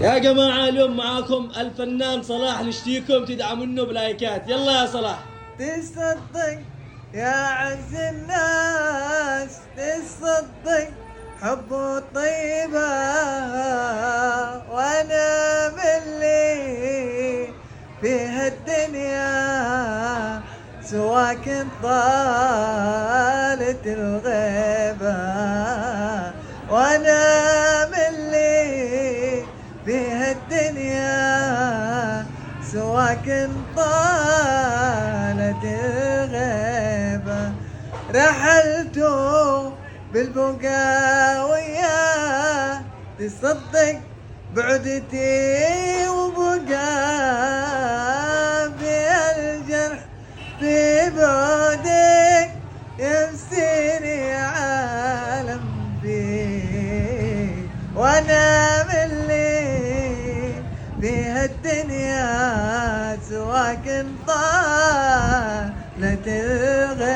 يا جماعة اليوم معاكم الفنان صلاح، نشتيكم تدعمونه بلايكات. يلا يا صلاح. تصدق يا عز الناس، تصدق حب طيبة، وانا باللي في هالدنيا سواك طالت الغيبة، وانا باللي في هالدنيا سواك طالت الغيبة. رحلت بالبقاء وياه، تصدق بعدتي وبقى بالجرح في بعدك يمسيني عالم فيك، وانا ملي في هالدنيا سواك طالت الغيبة.